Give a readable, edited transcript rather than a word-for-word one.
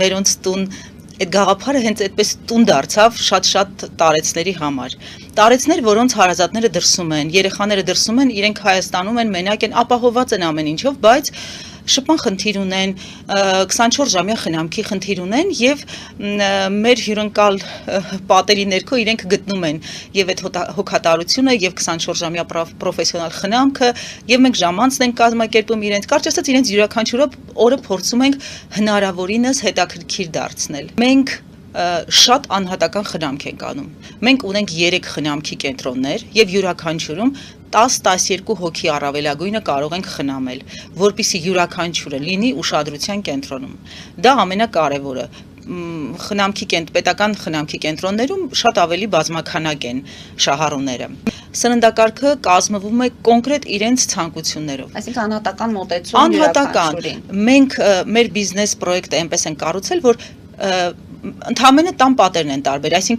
Մերոնց տուն այդ գաղափարը հենց այդպես տուն դարձավ շատ տարեցների համար։ Տարեցներ, որոնց հարազատները դրսում են, երեխաները դրսում են, իրենք Հայաստանում են, մենակ են, ապահոված են ամեն ինչով, բայց շփման խնդիր ունեն, 24-ժամյա խնամքի խնդիր ունեն եւ մեր հյուրընկալ պատերի ներքո իրենք գտնում են եւ այդ հոգատարությունը եւ 24-ժամյա պրոֆեսիոնալ խնամքը եւ մենք ժամանցն ենք կազմակերպում իրենց, կարճ ասած իրենց յուրաքանչյուր օրը փորձում ենք հնարավորինս հետաքրքիր դարձնել։ Մենք շատ անհատական խնամք ենք անում։ Մենք ունենք 3 խնամքի կենտրոններ եւ յուրաքանչյուրում 10-12 հոգի առավելագույնը կարող ենք խնամել, որպեսզի յուրաքանչյուրը լինի ուշադրության կենտրոնում։ Դա ամենակարևորը։ Պետական խնամքի կենտրոններում շատ ավելի բազմաքանակ են շահառուները։ Սննդակարգը կազմվում է կոնկրետ իրենց ցանկություններով։ Այսինքն անհատական մոտեցում Անհատական։ Մենք մեր բիզնես պրոյեկտը այնպես են կառուցել, որ ընդհանրապես տան պատերն են տարբեր, այսինքն